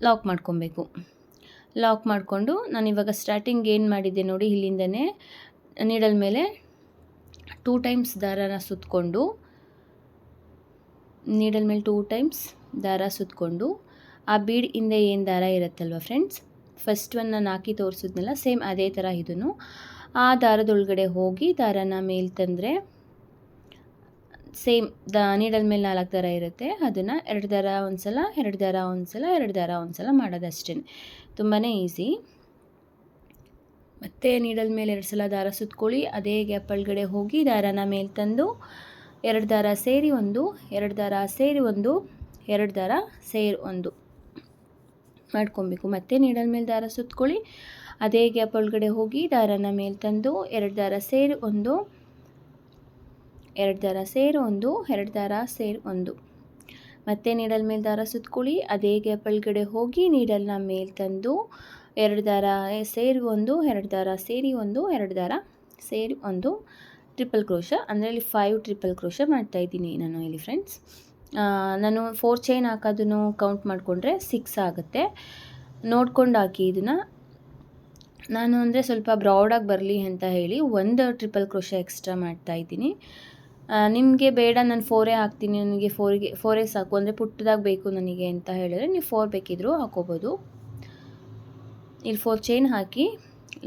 ಲಾಕ್ ಮಾಡ್ಕೊಬೇಕು. ಲಾಕ್ ಮಾಡಿಕೊಂಡು ನಾನು ಇವಾಗ ಸ್ಟಾರ್ಟಿಂಗ್ ಏನು ಮಾಡಿದ್ದೆ ನೋಡಿ, ಇಲ್ಲಿಂದನೇ ನೀಡಲ್ ಮೇಲೆ 2 ಟೈಮ್ಸ್ ದಾರನ ಸುತ್ತಕೊಂಡು ನೀಡಲ್ ಮೇಲೆ 2 ಟೈಮ್ಸ್ ದಾರ ಸುತ್ತಕೊಂಡು ಆ ಬೀಡ್ ಹಿಂದೆ ಏನು ದಾರ ಇರುತ್ತಲ್ವ ಫ್ರೆಂಡ್ಸ್, ಫಸ್ಟ್ ಒನ್ ನಾನು ಹಾಕಿ ತೋರಿಸಿದ್ನಲ್ಲ, ಸೇಮ್ ಅದೇ ಥರ ಇದನ್ನು ಆ ದಾರದೊಳಗಡೆ ಹೋಗಿ ದಾರನ ಮೇಲೆ ತಂದರೆ ಸೇಮ್ ನೀಡಲ್ ಮೇಲೆ 4 ದಾರ ಇರುತ್ತೆ, ಅದನ್ನು 2 ದಾರ ಒಂದು ಸಲ, 2 ದಾರ ಒಂದು ಸಲ, 2 ದಾರ ಒಂದು ಸಲ ಮಾಡೋದಷ್ಟೇ, ತುಂಬಾ ಈಸಿ. ಮತ್ತು ನೀಡಲ್ ಮೇಲೆ 2 ಸಲ ದಾರ ಸುತ್ಕೊಳ್ಳಿ, ಅದೇ ಗ್ಯಾಪ್ ಒಳಗಡೆ ಹೋಗಿ ದಾರನ ಮೇಲೆ ತಂದು 2 ದಾರ ಸೇರಿ 1, 2 ದಾರ ಸೇರಿ 1, 2 ದಾರ ಸೇರಿ 1 ಮಾಡ್ಕೊಬೇಕು. ಮತ್ತು ನೀಡಲ್ ಮೇಲೆ ದಾರ ಸುತ್ಕೊಳ್ಳಿ, ಅದೇ ಗ್ಯಾಪ್ ಒಳಗಡೆ ಹೋಗಿ ದಾರನ ಮೇಲೆ ತಂದು 2 ದಾರ ಸೇರಿ 1, 2 ದಾರ ಸೇರಿ 1, 2 ದಾರ ಸೇರಿ 1. ಮತ್ತು ನೀಡಲ್ ಮೇಲೆ ದಾರ ಸುತ್ಕೊಳ್ಳಿ, ಅದೇ ಗ್ಯಾಪ್ ಒಳಗಡೆ ಹೋಗಿ ನೀಡಲ್ನ ಮೇಲೆ ತಂದು 2 ದಾರ ಸೇರಿ 1, 2 ದಾರ ಸೇರಿ 1, 2 ದಾರ ಸೇರಿ 1 ಟ್ರಿಪಲ್ ಕ್ರೋಶ. ಅಂದರೆ ಇಲ್ಲಿ 5 ಟ್ರಿಪಲ್ ಕ್ರೋಶ ಮಾಡ್ತಾಯಿದ್ದೀನಿ ನಾನು ಇಲ್ಲಿ ಫ್ರೆಂಡ್ಸ್. ನಾನು 4 ಚೈನ್ ಹಾಕೋದನ್ನು ಕೌಂಟ್ ಮಾಡಿಕೊಂಡ್ರೆ 6 ಆಗುತ್ತೆ. ನೋಡ್ಕೊಂಡು ಹಾಕಿ ಇದನ್ನು. ನಾನು ಅಂದರೆ ಸ್ವಲ್ಪ ಬ್ರಾಡಾಗಿ ಬರಲಿ ಅಂತ ಹೇಳಿ 1 ಟ್ರಿಪಲ್ ಕ್ರೋಶ ಎಕ್ಸ್ಟ್ರಾ ಮಾಡ್ತಾಯಿದ್ದೀನಿ. ನಿಮಗೆ ಬೇಡ ನಾನು 4 ಹಾಕ್ತೀನಿ, ನನಗೆ 4 ಸಾಕು ಅಂದರೆ ಪುಟ್ಟದಾಗಿ ಬೇಕು ನನಗೆ ಅಂತ ಹೇಳಿದ್ರೆ ನೀವು 4 ಬೇಕಿದ್ದರೂ ಹಾಕೋಬೋದು. ಇಲ್ಲಿ 4 ಚೈನ್ ಹಾಕಿ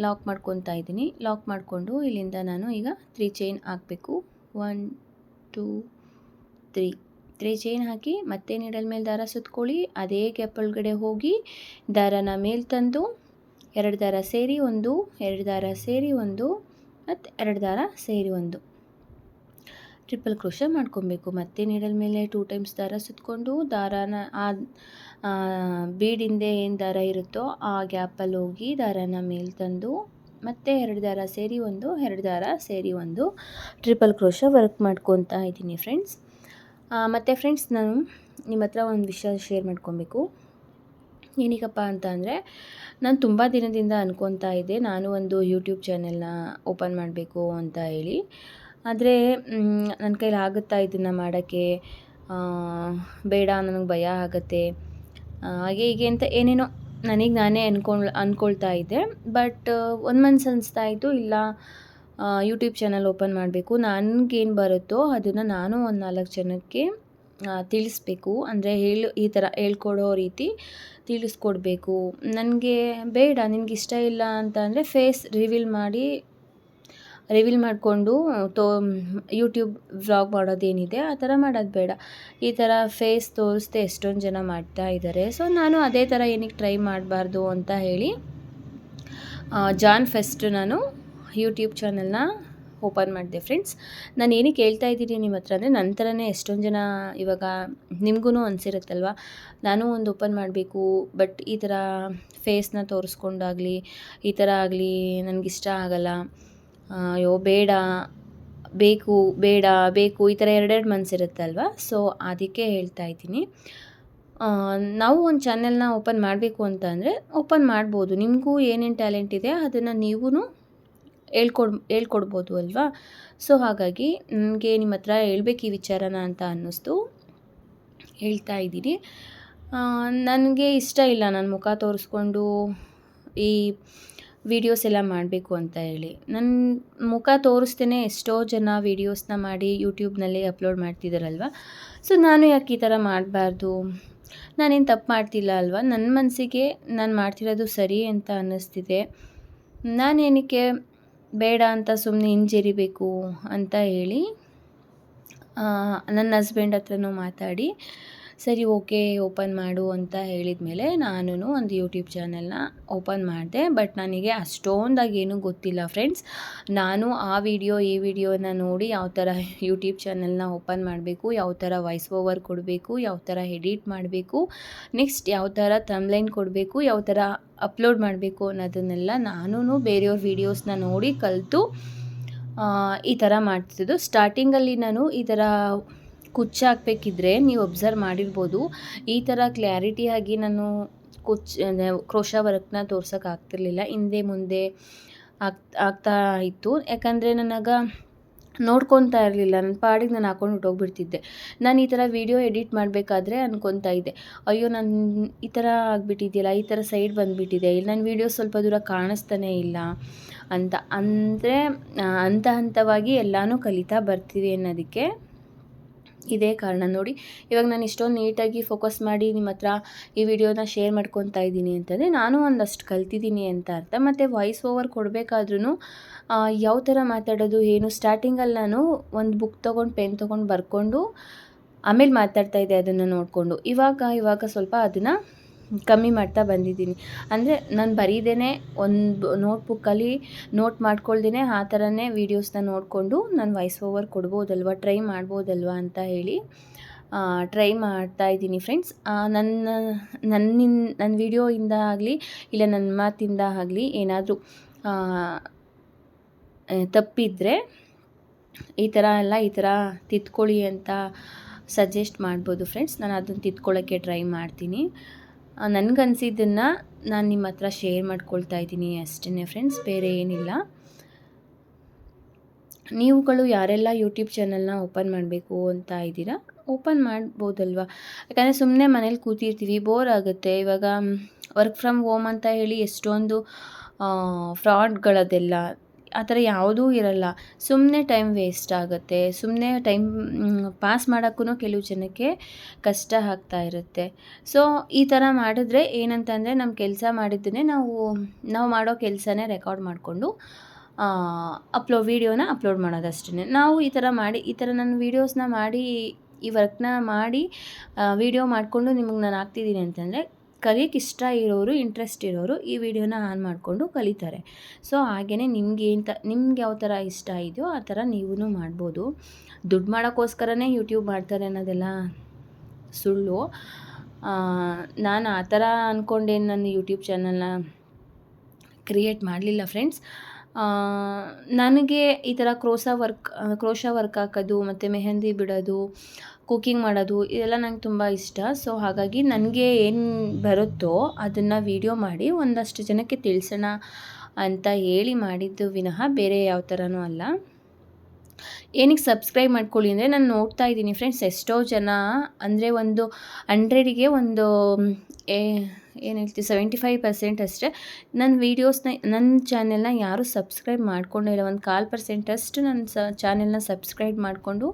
ಲಾಕ್ ಮಾಡ್ಕೊತಾ ಇದ್ದೀನಿ. ಲಾಕ್ ಮಾಡಿಕೊಂಡು ಇಲ್ಲಿಂದ ನಾನು ಈಗ 3 ಚೈನ್ ಹಾಕಬೇಕು. 1 2 3 ಚೈನ್ ಹಾಕಿ ಮತ್ತೆ ನೀಡಲ್ ಮೇಲೆ ದಾರ ಸುತ್ಕೊಳ್ಳಿ, ಅದೇ ಗ್ಯಾಪ್ ಒಳಗಡೆ ಹೋಗಿ ದಾರನ ಮೇಲೆ ತಂದು 2 ದಾರ ಸೇರಿ 1, 2 ದಾರ ಸೇರಿ 1, ಮತ್ತು 2 ದಾರ ಸೇರಿ 1 ಟ್ರಿಪಲ್ ಕ್ರೋಶ ಮಾಡ್ಕೊಬೇಕು. ಮತ್ತೆ ನೀಡಲ್ ಮೇಲೆ 2 ಟೈಮ್ಸ್ ದಾರ ಸುತ್ತಕೊಂಡು ದಾರನ ಬೀಡಿಂದೆ ಏನು ದಾರ ಇರುತ್ತೋ ಆ ಗ್ಯಾಪಲ್ಲಿ ಹೋಗಿ ದಾರನ ಮೇಲೆ ತಂದು ಮತ್ತೆ 2 ದಾರ ಸೇರಿ 1, 2 ದಾರ ಸೇರಿ 1 ಟ್ರಿಪಲ್ ಕ್ರೋಶ ವರ್ಕ್ ಮಾಡ್ಕೊತಾ ಇದ್ದೀನಿ ಫ್ರೆಂಡ್ಸ್. ಮತ್ತು ಫ್ರೆಂಡ್ಸ್, ನಾನು ನಿಮ್ಮ ಹತ್ರ ಒಂದು ವಿಷಯ ಶೇರ್ ಮಾಡ್ಕೊಬೇಕು. ಏನಕ್ಕಪ್ಪ ಅಂತ ಅಂದರೆ, ನಾನು ತುಂಬ ದಿನದಿಂದ ಅನ್ಕೊತಾ ಇದ್ದೆ ನಾನು ಒಂದು ಯೂಟ್ಯೂಬ್ ಚಾನೆಲ್ನ ಓಪನ್ ಮಾಡಬೇಕು ಅಂತ ಹೇಳಿ. ಆದರೆ ನನ್ನ ಕೈಲಿ ಆಗುತ್ತಾ ಇದನ್ನು ಮಾಡೋಕ್ಕೆ, ಬೇಡ ನನಗೆ ಭಯ ಆಗುತ್ತೆ, ಹಾಗೆ ಹೀಗೆ ಅಂತ ಏನೇನೋ ನನಗೆ ನಾನೇ ಅಂದ್ಕೊಳ್ತಾ ಇದ್ದೆ. ಬಟ್ ಒಂದು ಮನ್ಸು ಅನಿಸ್ತಾ ಇತ್ತು, ಇಲ್ಲ ಯೂಟ್ಯೂಬ್ ಚಾನಲ್ ಓಪನ್ ಮಾಡಬೇಕು, ನನಗೇನು ಬರುತ್ತೋ ಅದನ್ನು ನಾನು ಒಂದು 4 ಜನಕ್ಕೆ ತಿಳಿಸ್ಬೇಕು. ಅಂದರೆ ಈ ಥರ ಹೇಳ್ಕೊಡೋ ರೀತಿ ತಿಳಿಸ್ಕೊಡ್ಬೇಕು. ನನಗೆ ಬೇಡ, ನಿನಗೆ ಇಷ್ಟ ಇಲ್ಲ ಅಂತ ಅಂದರೆ ಫೇಸ್ ರಿವೀಲ್ ಮಾಡಿಕೊಂಡು ಯೂಟ್ಯೂಬ್ ವ್ಲಾಗ್ ಮಾಡೋದೇನಿದೆ ಆ ಥರ ಮಾಡೋದು ಬೇಡ. ಈ ಥರ ಫೇಸ್ ತೋರಿಸ್ದೆ ಎಷ್ಟೊಂದು ಜನ ಮಾಡ್ತಾ ಇದ್ದಾರೆ. ಸೊ ನಾನು ಅದೇ ಥರ ಏನಕ್ಕೆ ಟ್ರೈ ಮಾಡಬಾರ್ದು ಅಂತ ಹೇಳಿ ಜಾನ್ ಫಸ್ಟ್ ನಾನು ಯೂಟ್ಯೂಬ್ ಚಾನಲ್ನ ಓಪನ್ ಮಾಡಿದೆ ಫ್ರೆಂಡ್ಸ್. ನಾನು ಏನಕ್ಕೆ ಹೇಳ್ತಾ ಇದ್ದೀನಿ ನಿಮ್ಮ ಹತ್ರ ಅಂದರೆ, ನನ್ನ ಥರನೇ ಎಷ್ಟೊಂದು ಜನ ಇವಾಗ ನಿಮಗೂ ಅನಿಸಿರುತ್ತಲ್ವ, ನಾನು ಒಂದು ಓಪನ್ ಮಾಡಬೇಕು, ಬಟ್ ಈ ಥರ ಫೇಸ್ನ ತೋರಿಸ್ಕೊಂಡಾಗಲಿ ಈ ಥರ ಆಗಲಿ ನನಗಿಷ್ಟ ಆಗಲ್ಲ, ಅಯ್ಯೋ ಬೇಡ, ಬೇಕು ಬೇಡ ಬೇಕು, ಈ ಥರ ಎರಡೆರಡು ಮನಸ್ಸಿರುತ್ತಲ್ವ. ಸೊ ಅದಕ್ಕೆ ಹೇಳ್ತಾ ಇದ್ದೀನಿ, ನಾವು ಒಂದು ಚಾನೆಲ್ನ ಓಪನ್ ಮಾಡಬೇಕು ಅಂತ ಅಂದರೆ ಓಪನ್ ಮಾಡ್ಬೋದು. ನಿಮಗೂ ಏನೇನು ಟ್ಯಾಲೆಂಟ್ ಇದೆ ಅದನ್ನು ನೀವೂ ಹೇಳ್ಕೊಡ್ಬೋದು ಅಲ್ವಾ. ಸೊ ಹಾಗಾಗಿ ನನಗೆ ನಿಮ್ಮ ಹತ್ರ ಹೇಳ್ಬೇಕು ಈ ವಿಚಾರನ ಅಂತ ಅನ್ನಿಸ್ತು, ಹೇಳ್ತಾ ಇದ್ದೀನಿ. ನನಗೆ ಇಷ್ಟ ಇಲ್ಲ ನನ್ನ ಮುಖ ತೋರಿಸ್ಕೊಂಡು ಈ ವೀಡಿಯೋಸ್ ಎಲ್ಲ ಮಾಡಬೇಕು ಅಂತ ಹೇಳಿ. ನನ್ನ ಮುಖ ತೋರಿಸ್ತೇನೆ ಎಷ್ಟೋ ಜನ ವೀಡಿಯೋಸ್ನ ಮಾಡಿ ಯೂಟ್ಯೂಬ್ನಲ್ಲಿ ಅಪ್ಲೋಡ್ ಮಾಡ್ತಿದ್ದಾರಲ್ವ. ಸೊ ನಾನು ಯಾಕೆ ಈ ಥರ ಮಾಡಬಾರ್ದು, ನಾನೇನು ತಪ್ಪು ಮಾಡ್ತಿಲ್ಲ ಅಲ್ವ, ನನ್ನ ಮನಸ್ಸಿಗೆ ನಾನು ಮಾಡ್ತಿರೋದು ಸರಿ ಅಂತ ಅನ್ನಿಸ್ತಿದೆ. ನಾನೇನಕ್ಕೆ ಬೇಡ ಅಂತ ಸುಮ್ಮನೆ ಹಿಂಜರಿಬೇಕು ಅಂತ ಹೇಳಿ ನನ್ನ ಹಸ್ಬೆಂಡ್ ಹತ್ರನೂ ಮಾತಾಡಿ ಸರಿ ಓಕೆ ಓಪನ್ ಮಾಡು ಅಂತ ಹೇಳಿದ ಮೇಲೆ ನಾನು ಒಂದು ಯೂಟ್ಯೂಬ್ ಚಾನೆಲ್ನ ಓಪನ್ ಮಾಡಿದೆ. ಬಟ್ ನನಗೆ ಅಷ್ಟೊಂದಾಗಿ ಏನೂ ಗೊತ್ತಿಲ್ಲ ಫ್ರೆಂಡ್ಸ್. ನಾನು ಆ ವಿಡಿಯೋ ಈ ವಿಡಿಯೋನ ನೋಡಿ ಯಾವ ಥರ ಯೂಟ್ಯೂಬ್ ಚಾನೆಲ್ನ ಓಪನ್ ಮಾಡಬೇಕು, ಯಾವ ಥರ ವಾಯ್ಸ್ ಓವರ್ ಕೊಡಬೇಕು, ಯಾವ ಥರ ಎಡಿಟ್ ಮಾಡಬೇಕು, ನೆಕ್ಸ್ಟ್ ಯಾವ ಥರ ಥಂಬ್ನೈಲ್ ಕೊಡಬೇಕು, ಯಾವ ಥರ ಅಪ್ಲೋಡ್ ಮಾಡಬೇಕು ಅನ್ನೋದನ್ನೆಲ್ಲ ನಾನು ಬೇರೆಯವ್ರ ವೀಡಿಯೋಸ್ನ ನೋಡಿ ಕಲಿತು ಈ ಥರ ಮಾಡ್ತಿದ್ದು. ಸ್ಟಾರ್ಟಿಂಗಲ್ಲಿ ನಾನು ಈ ಥರ ಕುಚ್ಚು ಹಾಕಬೇಕಿದ್ರೆ ನೀವು ಒಬ್ಸರ್ವ್ ಮಾಡಿರ್ಬೋದು, ಈ ಥರ ಕ್ಲ್ಯಾರಿಟಿಯಾಗಿ ನಾನು ಕ್ರೋಶಾ ವರ್ಕ್ನ ತೋರ್ಸೋಕ್ಕಾಗ್ತಿರ್ಲಿಲ್ಲ. ಹಿಂದೆ ಮುಂದೆ ಆಗ್ತಾ ಇತ್ತು, ಯಾಕಂದರೆ ನನಗ ನೋಡ್ಕೊತಾ ಇರಲಿಲ್ಲ. ನನ್ನ ಪಾಡಿಗೆ ನಾನು ಹಾಕೊಂಡು ಹೊಟ್ಟೋಗ್ಬಿಡ್ತಿದ್ದೆ. ನಾನು ಈ ಥರ ವೀಡಿಯೋ ಎಡಿಟ್ ಮಾಡಬೇಕಾದ್ರೆ ಅಂದ್ಕೊತಾ ಇದ್ದೆ, ಅಯ್ಯೋ ನಾನು ಈ ಥರ ಆಗಿಬಿಟ್ಟಿದೆಯಲ್ಲ, ಈ ಥರ ಸೈಡ್ ಬಂದುಬಿಟ್ಟಿದೆ, ಇಲ್ಲಿ ನನ್ನ ವೀಡಿಯೋ ಸ್ವಲ್ಪ ದೂರ ಕಾಣಿಸ್ತಾನೇ ಇಲ್ಲ ಅಂತ. ಅಂದರೆ ಹಂತವಾಗಿ ಎಲ್ಲನೂ ಕಲಿತಾ ಬರ್ತೀವಿ ಅನ್ನೋದಕ್ಕೆ ಇದೇ ಕಾರಣ. ನೋಡಿ ಇವಾಗ ನಾನು ಇಷ್ಟೊಂದು ನೀಟಾಗಿ ಫೋಕಸ್ ಮಾಡಿ ನಿಮ್ಮ ಹತ್ರ ಈ ವಿಡಿಯೋನ ಶೇರ್ ಮಾಡ್ಕೊತಾ ಇದ್ದೀನಿ ಅಂತಂದರೆ ನಾನು ಒಂದಷ್ಟು ಕಲ್ತಿದ್ದೀನಿ ಅಂತ ಅರ್ಥ. ಮತ್ತು ವಾಯ್ಸ್ ಓವರ್ ಕೊಡಬೇಕಾದ್ರೂ ಯಾವ ಥರ ಮಾತಾಡೋದು ಏನು, ಸ್ಟಾರ್ಟಿಂಗಲ್ಲಿ ನಾನು ಒಂದು ಬುಕ್ ತೊಗೊಂಡು ಪೆನ್ ತೊಗೊಂಡು ಬರ್ಕೊಂಡು ಆಮೇಲೆ ಮಾತಾಡ್ತಾಯಿದ್ದೆ ಅದನ್ನು ನೋಡಿಕೊಂಡು. ಇವಾಗ ಸ್ವಲ್ಪ ಅದನ್ನು ಕಮ್ಮಿ ಮಾಡ್ತಾ ಬಂದಿದ್ದೀನಿ. ಅಂದರೆ ನಾನು ಬರೀದೇ ಒಂದು ನೋಟ್ಬುಕ್ಕಲ್ಲಿ ನೋಟ್ ಮಾಡ್ಕೊಳ್ದೇ ಆ ಥರನೇ ವೀಡಿಯೋಸ್ನ ನೋಡಿಕೊಂಡು ನಾನು ವಾಯ್ಸ್ ಓವರ್ ಕೊಡ್ಬೋದಲ್ವ, ಟ್ರೈ ಮಾಡ್ಬೋದಲ್ವ ಅಂತ ಹೇಳಿ ಟ್ರೈ ಮಾಡ್ತಾಯಿದ್ದೀನಿ ಫ್ರೆಂಡ್ಸ್. ನನ್ನ ವೀಡಿಯೋಯಿಂದ ಆಗಲಿ ಇಲ್ಲ ನನ್ನ ಮಾತಿಂದ ಆಗಲಿ ಏನಾದರೂ ತಪ್ಪಿದರೆ ಈ ಥರ ತಿದ್ಕೊಳ್ಳಿ ಅಂತ ಸಜೆಸ್ಟ್ ಮಾಡ್ಬೋದು ಫ್ರೆಂಡ್ಸ್. ನಾನು ಅದನ್ನು ತಿದ್ಕೊಳ್ಳೋಕ್ಕೆ ಟ್ರೈ ಮಾಡ್ತೀನಿ. ನನಗನ್ಸಿದ್ದನ್ನು ನಾನು ನಿಮ್ಮ ಹತ್ರ ಶೇರ್ ಮಾಡ್ಕೊಳ್ತಾ ಇದ್ದೀನಿ ಅಷ್ಟೇ ಫ್ರೆಂಡ್ಸ್, ಬೇರೆ ಏನಿಲ್ಲ. ನೀವುಗಳು ಯಾರೆಲ್ಲ ಯೂಟ್ಯೂಬ್ ಚಾನಲ್ನ ಓಪನ್ ಮಾಡಬೇಕು ಅಂತ ಇದ್ದೀರಾ, ಓಪನ್ ಮಾಡ್ಬೋದಲ್ವ. ಯಾಕಂದರೆ ಸುಮ್ಮನೆ ಮನೇಲಿ ಕೂತಿರ್ತೀವಿ, ಬೋರ್ ಆಗುತ್ತೆ. ಇವಾಗ ವರ್ಕ್ ಫ್ರಮ್ ಹೋಮ್ ಅಂತ ಹೇಳಿ ಎಷ್ಟೊಂದು ಫ್ರಾಡ್ಗಳದೆಲ್ಲ, ಆ ಥರ ಯಾವುದೂ ಇರಲ್ಲ. ಸುಮ್ಮನೆ ಟೈಮ್ ವೇಸ್ಟ್ ಆಗುತ್ತೆ, ಸುಮ್ಮನೆ ಟೈಮ್ ಪಾಸ್ ಮಾಡೋಕ್ಕೂ ಕೆಲವು ಜನಕ್ಕೆ ಕಷ್ಟ ಆಗ್ತಾ ಇರುತ್ತೆ. ಸೊ ಈ ಥರ ಮಾಡಿದ್ರೆ ಏನಂತಂದರೆ ನಮ್ಮ ಕೆಲಸ ಮಾಡಿದ್ದನ್ನೇ ನಾವು ಮಾಡೋ ಕೆಲಸನೇ ರೆಕಾರ್ಡ್ ಮಾಡಿಕೊಂಡು ವೀಡಿಯೋನ ಅಪ್ಲೋಡ್ ಮಾಡೋದಷ್ಟೇ. ನಾವು ಈ ಥರ ನಾನು ವೀಡಿಯೋಸ್ನ ಮಾಡಿ ಈ ವರ್ಕ್ನ ಮಾಡಿ ವೀಡಿಯೋ ಮಾಡಿಕೊಂಡು ನಿಮಗೆ ನಾನು ಹಾಕ್ತಿದ್ದೀನಿ ಅಂತಂದರೆ ಕಲಿಯೋಕ್ಕೆ ಇಷ್ಟ ಇರೋರು, ಇಂಟ್ರೆಸ್ಟ್ ಇರೋರು ಈ ವಿಡಿಯೋನ ಆನ್ ಮಾಡಿಕೊಂಡು ಕಲಿತಾರೆ. ಸೊ ಹಾಗೆಯೇ ನಿಮಗೆ ಯಾವ ಥರ ಇಷ್ಟ ಇದೆಯೋ ಆ ಥರ ನೀವೂ ಮಾಡ್ಬೋದು. ದುಡ್ಡು ಮಾಡೋಕ್ಕೋಸ್ಕರನೇ ಯೂಟ್ಯೂಬ್ ಮಾಡ್ತಾರೆ ಅನ್ನೋದೆಲ್ಲ ಸುಳ್ಳು. ನಾನು ಆ ಥರ ಅಂದ್ಕೊಂಡೇನು ನನ್ನ ಯೂಟ್ಯೂಬ್ ಚಾನಲ್ನ ಕ್ರಿಯೇಟ್ ಮಾಡಲಿಲ್ಲ ಫ್ರೆಂಡ್ಸ್. ನನಗೆ ಈ ಥರ ಕ್ರೋಶಾ ವರ್ಕ್ ಹಾಕೋದು ಮತ್ತು ಮೆಹಂದಿ ಬಿಡೋದು, ಕುಕ್ಕಿಂಗ್ ಮಾಡೋದು ಇದೆಲ್ಲ ನಂಗೆ ತುಂಬ ಇಷ್ಟ. ಸೊ ಹಾಗಾಗಿ ನನಗೆ ಏನು ಬರುತ್ತೋ ಅದನ್ನು ವೀಡಿಯೋ ಮಾಡಿ ಒಂದಷ್ಟು ಜನಕ್ಕೆ ತಿಳಿಸೋಣ ಅಂತ ಹೇಳಿ ಮಾಡಿದ್ದು ವಿನಃ ಬೇರೆ ಯಾವ ಥರನೂ ಅಲ್ಲ. ಏನಕ್ಕೆ ಸಬ್ಸ್ಕ್ರೈಬ್ ಮಾಡ್ಕೊಳ್ಳಿ ಅಂದರೆ, ನಾನು ನೋಡ್ತಾ ಇದ್ದೀನಿ ಫ್ರೆಂಡ್ಸ್, ಎಷ್ಟೋ ಜನ ಅಂದರೆ ಒಂದು 100ಗೆ ಒಂದು ಏನು ಹೇಳ್ತೀವಿ 75% ಅಷ್ಟೇ ನನ್ನ ವೀಡಿಯೋಸ್ನ, ನನ್ನ ಚಾನೆಲ್ನ ಯಾರೂ ಸಬ್ಸ್ಕ್ರೈಬ್ ಮಾಡ್ಕೊಂಡೇ ಇಲ್ಲ. ಒಂದು 1/4% ಅಷ್ಟು ನನ್ನ ಚಾನೆಲ್ನ ಸಬ್ಸ್ಕ್ರೈಬ್ ಮಾಡಿಕೊಂಡು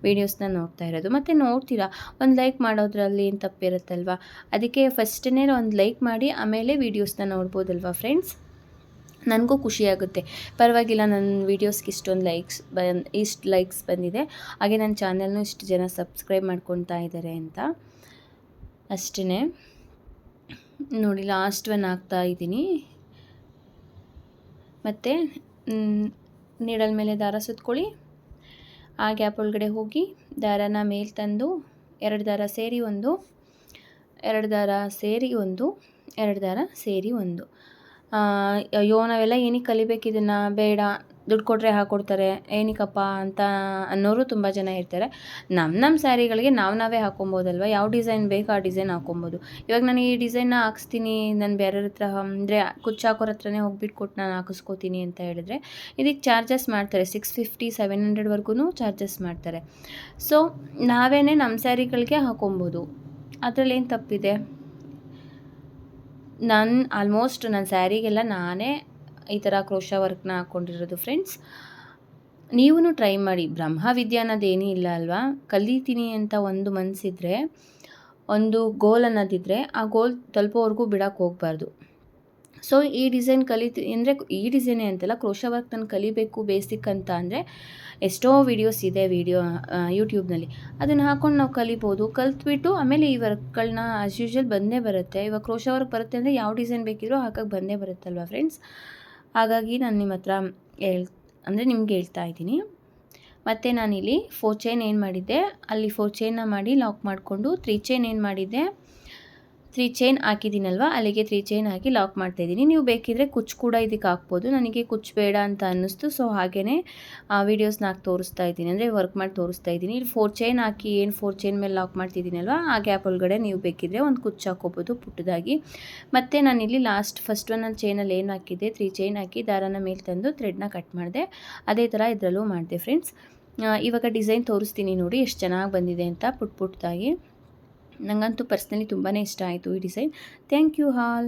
ವೀಡಿಯೋಸ್ನ ನೋಡ್ತಾ ಇರೋದು. ಮತ್ತು ನೋಡ್ತೀರಾ, ಒಂದು ಲೈಕ್ ಮಾಡೋದ್ರಲ್ಲಿ ಏನು ತಪ್ಪಿರುತ್ತಲ್ವ. ಅದಕ್ಕೆ ಫಸ್ಟೇ ಒಂದು ಲೈಕ್ ಮಾಡಿ ಆಮೇಲೆ ವೀಡಿಯೋಸ್ನ ನೋಡ್ಬೋದಲ್ವ ಫ್ರೆಂಡ್ಸ್. ನನಗೂ ಖುಷಿಯಾಗುತ್ತೆ, ಪರವಾಗಿಲ್ಲ ನನ್ನ ವೀಡಿಯೋಸ್ಗೆ ಇಷ್ಟು ಲೈಕ್ಸ್ ಬಂದಿದೆ, ಹಾಗೆ ನನ್ನ ಚಾನೆಲ್ನೂ ಇಷ್ಟು ಜನ ಸಬ್ಸ್ಕ್ರೈಬ್ ಮಾಡ್ಕೊತಾ ಇದ್ದಾರೆ ಅಂತ ಅಷ್ಟೇ. ನೋಡಿ ಲಾಸ್ಟ್ ಒನ್ ಹಾಕ್ತಾ ಇದ್ದೀನಿ. ಮತ್ತು ನೀಡಲ್ ಮೇಲೆ ದಾರ ಸುತ್ಕೊಳ್ಳಿ. ಆ ಗ್ಯಾಪ್ ಒಳಗಡೆ ಹೋಗಿ ದಾರನ ಮೇಲೆ ತಂದು 2 ದಾರ ಸೇರಿ 1, 2 ದಾರ ಸೇರಿ 1, 2 ದಾರ ಸೇರಿ 1. ಅಯ್ಯೋ ನಾವೆಲ್ಲ ಏನಕ್ಕೆ ಕಲಿಬೇಕು ಇದನ್ನು, ಬೇಡ ದುಡ್ಡು ಕೊಟ್ಟರೆ ಹಾಕ್ಕೊಡ್ತಾರೆ ಏನಕ್ಕಪ್ಪ ಅಂತ ಅನ್ನೋರು ತುಂಬ ಜನ ಇರ್ತಾರೆ. ನಮ್ಮ ಸ್ಯಾರಿಗಳಿಗೆ ನಾವೇ ಹಾಕೊಬೋದಲ್ವ, ಯಾವ ಡಿಸೈನ್ ಬೇಕೋ ಆ ಡಿಸೈನ್ ಹಾಕೊಬೋದು. ಇವಾಗ ನಾನು ಈ ಡಿಸೈನ್ನ ಹಾಕ್ಸ್ತೀನಿ, ನಾನು ಬೇರೆಯವ್ರ ಹತ್ರ ಅಂದರೆ ಕುಚ್ಚು ಹಾಕೋರ ಹತ್ರನೇ ಹೋಗ್ಬಿಟ್ಟು ಕೊಟ್ಟು ನಾನು ಹಾಕಿಸ್ಕೋತೀನಿ ಅಂತ ಹೇಳಿದ್ರೆ ಇದಕ್ಕೆ ಚಾರ್ಜಸ್ ಮಾಡ್ತಾರೆ. 650, 700ವರೆಗೂ ಚಾರ್ಜಸ್ ಮಾಡ್ತಾರೆ. ಸೊ ನಾವೇ ನಮ್ಮ ಸ್ಯಾರಿಗಳಿಗೆ ಹಾಕೊಬೋದು, ಅದರಲ್ಲೇನು ತಪ್ಪಿದೆ. ನಾನು ಆಲ್ಮೋಸ್ಟ್ ನನ್ನ ಸ್ಯಾರಿಗೆಲ್ಲ ನಾನೇ ಈ ಥರ ಕ್ರೋಶಾ ವರ್ಕ್ನ ಹಾಕ್ಕೊಂಡಿರೋದು ಫ್ರೆಂಡ್ಸ್. ನೀವೂ ಟ್ರೈ ಮಾಡಿ. ಬ್ರಹ್ಮವಿದ್ಯೆ ಅನ್ನೋದೇನೂ ಇಲ್ಲ ಅಲ್ವಾ. ಕಲಿತೀನಿ ಅಂತ ಒಂದು ಮನಸ್ಸಿದ್ರೆ, ಒಂದು ಗೋಲ್ ಅನ್ನೋದಿದ್ದರೆ ಆ ಗೋಲ್ ತಲುಪೋವರೆಗೂ ಬಿಡೋಕ್ಕೆ ಹೋಗಬಾರ್ದು. ಸೊ ಈ ಡಿಸೈನ್ ಅಂದರೆ ಈ ಡಿಸೈನೇ ಅಂತಲ್ಲ, ಕ್ರೋಶಾ ವರ್ಕ್ ನಾನು ಕಲಿಬೇಕು ಬೇಸಿಕ್ ಅಂತ ಅಂದರೆ ಎಷ್ಟೋ ವೀಡಿಯೋಸ್ ಇದೆ ಯೂಟ್ಯೂಬ್ನಲ್ಲಿ. ಅದನ್ನು ಹಾಕ್ಕೊಂಡು ನಾವು ಕಲಿಬೋದು. ಕಲ್ತ್ಬಿಟ್ಟು ಆಮೇಲೆ ಈ ವರ್ಕ್ಗಳನ್ನ ಆ್ಯಸ್ ಯೂಶ್ವಲ್ ಬಂದೇ ಬರುತ್ತೆ. ಇವಾಗ ಕ್ರೋಶಾ ವರ್ಕ್ ಬರುತ್ತೆ ಅಂದರೆ ಯಾವ ಡಿಸೈನ್ ಬೇಕಿದ್ರೂ ಹಾಕಕ್ಕೆ ಬಂದೇ ಬರುತ್ತಲ್ವ ಫ್ರೆಂಡ್ಸ್. ಹಾಗಾಗಿ ನಾನು ನಿಮ್ಮ ಹತ್ರ ನಿಮ್ಗೆ ಹೇಳ್ತಾ ಇದ್ದೀನಿ. ಮತ್ತು ನಾನಿಲ್ಲಿ 4 ಚೈನ್ ಏನು ಮಾಡಿದ್ದೆ, ಅಲ್ಲಿ 4 ಚೈನ್ನ ಮಾಡಿ ಲಾಕ್ ಮಾಡಿಕೊಂಡು 3 ಚೈನ್ ಏನು ಮಾಡಿದ್ದೆ, 3 ಚೈನ್ ಹಾಕಿದ್ದೀನಲ್ವ, ಅಲ್ಲಿಗೆ 3 ಚೈನ್ ಹಾಕಿ ಲಾಕ್ ಮಾಡ್ತಾಯಿದ್ದೀನಿ. ನೀವು ಬೇಕಿದ್ರೆ ಕುಚ್ಚು ಕೂಡ ಇದಕ್ಕೆ ಹಾಕ್ಬೋದು. ನನಗೆ ಕುಚ್ಚು ಬೇಡ ಅಂತ ಅನ್ನಿಸ್ತು, ಸೊ ಹಾಗೇ ವೀಡಿಯೋಸ್ನ ಹಾಕಿ ತೋರಿಸ್ತಾ ಇದ್ದೀನಿ, ಅಂದರೆ ವರ್ಕ್ ಮಾಡಿ ತೋರಿಸ್ತಾ ಇದ್ದೀನಿ. ಇಲ್ಲಿ 4 ಚೈನ್ ಹಾಕಿ 4 ಚೈನ್ ಮೇಲೆ ಲಾಕ್ ಮಾಡ್ತಿದ್ದೀನಲ್ವ, ಆ ಗ್ಯಾಪ್ ಒಳಗಡೆ ನೀವು ಬೇಕಿದ್ರೆ ಒಂದು ಕುಚ್ಚು ಹಾಕ್ಕೋಬೋದು ಪುಟ್ಟದಾಗಿ. ಮತ್ತು ನಾನಿಲ್ಲಿ ಫಸ್ಟ್ ಒನ್ ಚೈನಲ್ಲಿ ಏನು ಹಾಕಿದ್ದೆ, 3 ಚೈನ್ ಹಾಕಿ ದಾರನ ಮೇಲೆ ತಂದು ಥ್ರೆಡ್ನ ಕಟ್ ಮಾಡಿದೆ. ಅದೇ ಥರ ಇದರಲ್ಲೂ ಮಾಡಿದೆ ಫ್ರೆಂಡ್ಸ್. ಇವಾಗ ಡಿಸೈನ್ ತೋರಿಸ್ತೀನಿ ನೋಡಿ ಎಷ್ಟು ಚೆನ್ನಾಗಿ ಬಂದಿದೆ ಅಂತ ಪುಟ್ಟದಾಗಿ. ನನಗಂತೂ ಪರ್ಸ್ನಲಿ ತುಂಬಾ ಇಷ್ಟ ಆಯಿತು ಈ ಡಿಸೈನ್. Thank you all.